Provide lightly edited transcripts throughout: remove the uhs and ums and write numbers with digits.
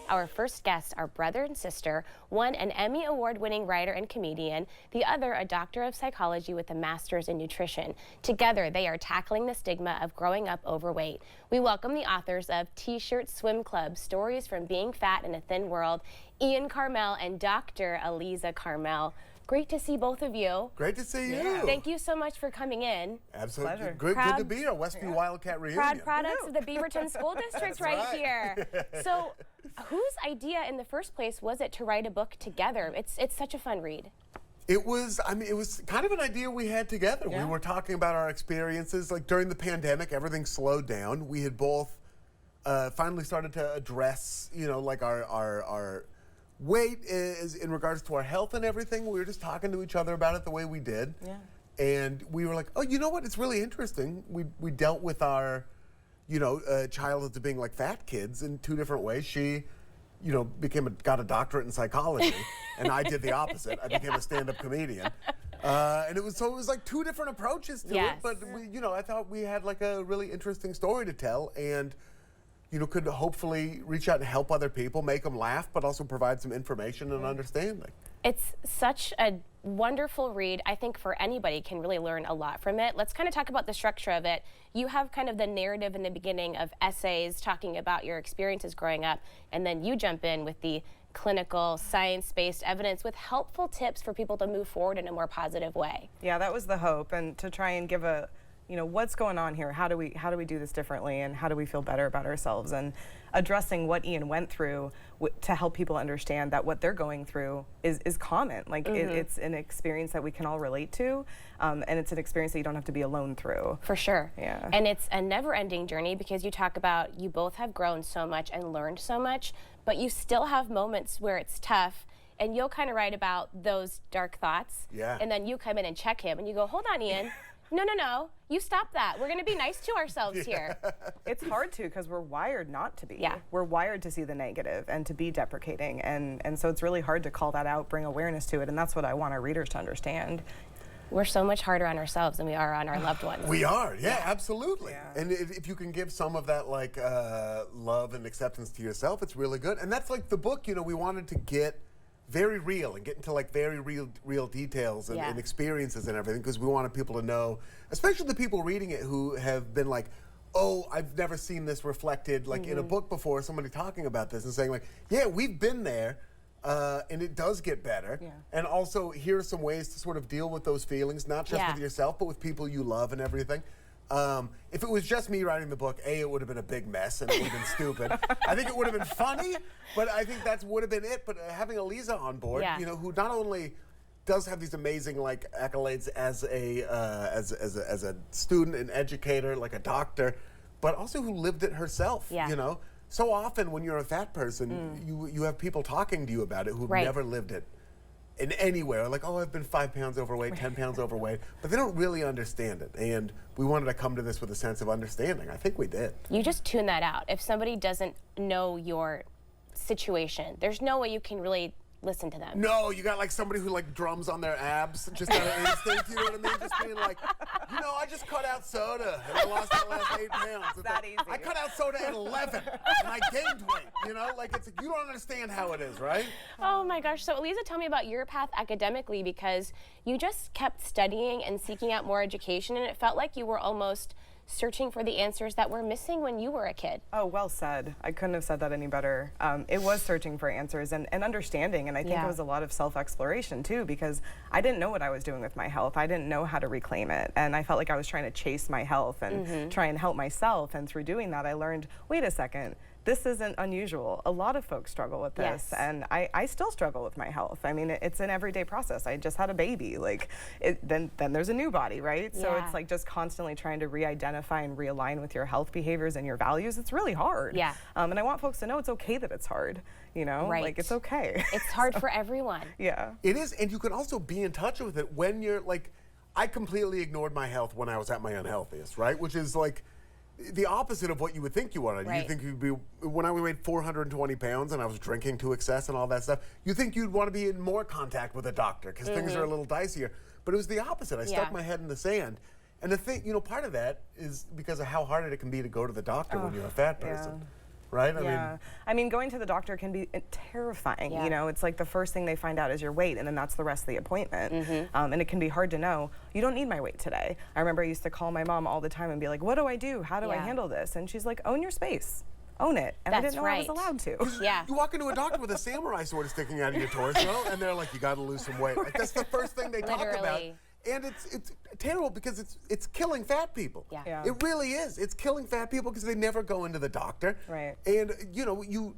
Our first guests are brother and sister, one an Emmy Award-winning writer and comedian, the other a doctor of psychology with a master's in nutrition. Together, they are tackling the stigma of growing up overweight. We welcome the authors of T-Shirt Swim Club, Stories from Being Fat in a Thin World, Ian Karmel and Dr. Alisa Karmel. Great to see both of you. Great to see you. Thank you so much for coming in. Absolutely. Pleasure. Good to be here. Westview Wildcat reunion. Proud products of the Beaverton School District right here. So whose idea in the first place was it to write a book together? It's such a fun read. It was, it was kind of an idea we had together. Yeah. We were talking about our experiences. Like during the pandemic, everything slowed down. We had both finally started to address, like our weight is in regards to our health and everything. We were just talking to each other about it the way we did. Yeah. And we were like, oh, you know what? It's really interesting. We dealt with our, childhoods of being like fat kids in two different ways. She, got a doctorate in psychology, and I did the opposite. I became a stand-up comedian. And it was like two different approaches to it. But I thought we had like a really interesting story to tell, and could hopefully reach out and help other people, make them laugh, but also provide some information and understanding. It's such a wonderful read. I think for anybody can really learn a lot from it. Let's kind of talk about the structure of it. You have kind of the narrative in the beginning of essays talking about your experiences growing up, and then you jump in with the clinical, science-based evidence with helpful tips for people to move forward in a more positive way. Yeah, that was the hope, and to try and give a what's going on here? How do we do this differently, and how do we feel better about ourselves? And addressing what Ian went through to help people understand that what they're going through is common. Like it's an experience that we can all relate to, and it's an experience that you don't have to be alone through. For sure. Yeah. And it's a never-ending journey because you talk about you both have grown so much and learned so much, but you still have moments where it's tough. And you'll kind of write about those dark thoughts. Yeah. And then you come in and check him, and you go, hold on, Ian. No, you stop that. We're going to be nice to ourselves here. It's hard to, because we're wired not to be. Yeah. We're wired to see the negative and to be deprecating. And so it's really hard to call that out, bring awareness to it. And that's what I want our readers to understand. We're so much harder on ourselves than we are on our loved ones. We are, yeah, absolutely. Yeah. And if you can give some of that like love and acceptance to yourself, it's really good. And that's like the book, we wanted to get very real and get into like very real details and experiences and everything, because we wanted people to know, especially the people reading it who have been like, oh, I've never seen this reflected like in a book before, somebody talking about this and saying like, yeah, we've been there and it does get better. Yeah. And also here are some ways to sort of deal with those feelings, not just with yourself, but with people you love and everything. If it was just me writing the book, it would have been a big mess and it would have been stupid. I think it would have been funny, but I think that would have been it. But having Alisa on board, who not only does have these amazing like accolades as a student, an educator, like a doctor, but also who lived it herself. Yeah. So often when you're a fat person, you have people talking to you about it who've never lived it in anywhere, like, oh, I've been 5 pounds overweight, 10 pounds overweight, but they don't really understand it. And we wanted to come to this with a sense of understanding. I think we did. You just tune that out. If somebody doesn't know your situation, there's no way you can really listen to them. No, you got like somebody who like drums on their abs, just out of instinct, you know what I mean? Just being like, I just cut out soda and I lost that last 8 pounds. It's that like, easy. I cut out soda at 11 and I gained weight, like it's like, you don't understand how it is, right? Oh my gosh. So Alisa, tell me about your path academically, because you just kept studying and seeking out more education, and it felt like you were almost searching for the answers that were missing when you were a kid. Oh, well said. I couldn't have said that any better. It was searching for answers and understanding, and I think it was a lot of self-exploration too, because I didn't know what I was doing with my health. I didn't know how to reclaim it, and I felt like I was trying to chase my health and try and help myself, and through doing that I learned, wait a second, this isn't unusual. A lot of folks struggle with this, and I still struggle with my health. I mean, it's an everyday process. I just had a baby. Then there's a new body, right? So it's like just constantly trying to re-identify and realign with your health behaviors and your values. It's really hard. Yeah. And I want folks to know it's okay that it's hard. Right. Like it's okay. It's hard for everyone. Yeah. It is, and you can also be in touch with it when you're like, I completely ignored my health when I was at my unhealthiest, right? Which is like the opposite of what you would think you wanted. Right. You think you'd be, when I weighed 420 pounds and I was drinking to excess and all that stuff, you think you'd want to be in more contact with a doctor because things are a little dicier. But it was the opposite. I stuck my head in the sand. And the thing, part of that is because of how hard it can be to go to the doctor when you're a fat person. right? I mean, going to the doctor can be terrifying. Yeah. You know, it's like the first thing they find out is your weight, and then that's the rest of the appointment. And it can be hard to know, you don't need my weight today. I remember I used to call my mom all the time and be like, what do I do? How do I handle this? And she's like, own your space. Own it. And I didn't know I was allowed to. Yeah. You walk into a doctor with a samurai sword sticking out of your torso, and they're like, you got to lose some weight. Like, that's the first thing they talk about. And it's terrible because it's killing fat people. Yeah. It really is. It's killing fat people because they never go into the doctor. Right. And, you know,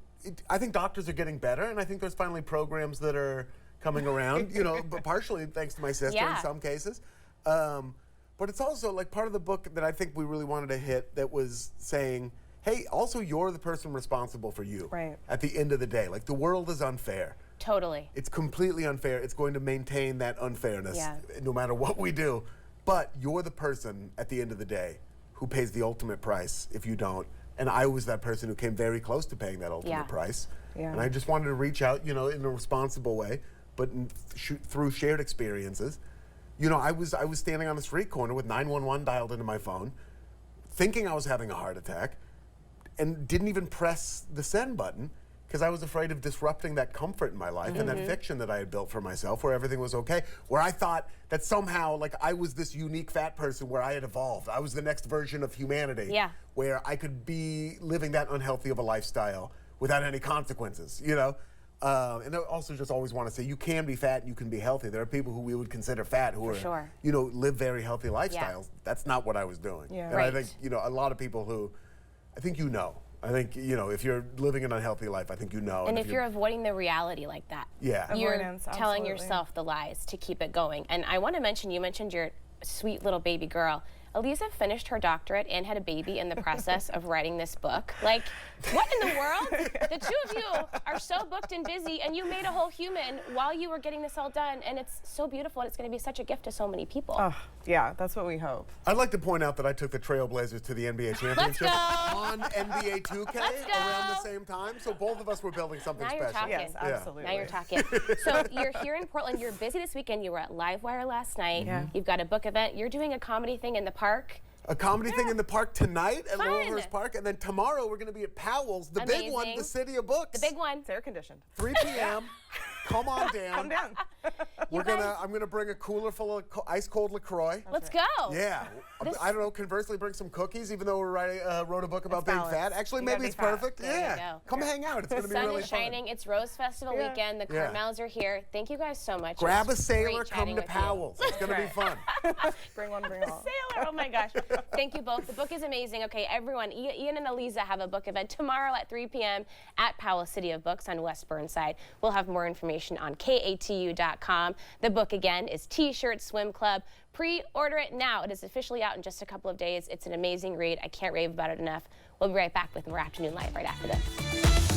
I think doctors are getting better, and I think there's finally programs that are coming around, you know, but partially thanks to my sister in some cases. But it's also like part of the book that I think we really wanted to hit that was saying, hey, also you're the person responsible for you. Right. At the end of the day. Like, the world is unfair. Totally. It's completely unfair. It's going to maintain that unfairness no matter what we do. But you're the person at the end of the day who pays the ultimate price if you don't. And I was that person who came very close to paying that ultimate price. And I just wanted to reach out, you know, in a responsible way, but through shared experiences. You know, I was standing on the street corner with 911 dialed into my phone, thinking I was having a heart attack, and didn't even press the send button because I was afraid of disrupting that comfort in my life and that fiction that I had built for myself where everything was okay, where I thought that somehow, like, I was this unique fat person where I had evolved. I was the next version of humanity where I could be living that unhealthy of a lifestyle without any consequences, you know? And I also just always want to say, you can be fat and you can be healthy. There are people who we would consider fat who you know, live very healthy lifestyles. That's not what I was doing. And I think, you know, a lot of people who, I think you know. I think, you know, if you're living an unhealthy life, I think you know. And if you're avoiding the reality like that, you're telling yourself the lies to keep it going. And I want to mention, you mentioned your sweet little baby girl. Alisa finished her doctorate and had a baby in the process of writing this book. Like, what in the world? The two of you are so booked and busy, and you made a whole human while you were getting this all done, and it's so beautiful, and it's going to be such a gift to so many people. Oh, yeah, that's what we hope. I'd like to point out that I took the Trailblazers to the NBA championship on NBA 2K around the same time, so both of us were building something now special. You're talking. Yes, absolutely. Now you're talking. So you're here in Portland. You're busy this weekend. You were at Livewire last night. You've got a book event. You're doing a comedy thing in the park. A comedy thing in the park tonight at Laurelhurst Park, and then tomorrow we're going to be at Powell's, the big one, the City of Books. The big one. It's air conditioned. 3 p.m. Come on down. Come down. I'm gonna bring a cooler full of ice cold LaCroix. Let's go. Yeah. I don't know. Conversely, bring some cookies, even though we wrote a book about being fat. Actually, maybe it's perfect. There Come hang out. It's gonna be really fun. The sun is shining. It's Rose Festival weekend. The Karmels are here. Thank you guys so much. Grab a sailor. Come to Powell's. It's gonna be fun. Bring one. Bring all. Sailor. Oh my gosh. Thank you both. The book is amazing. Okay, everyone. Ian and Alisa have a book event tomorrow at 3 p.m. at Powell City of Books on West Burnside. We'll have more information on KATU.com. The book again is T-Shirt Swim Club. Pre-order it now. It is officially out in just a couple of days. It's an amazing read. I can't rave about it enough. We'll be right back with more Afternoon Live right after this.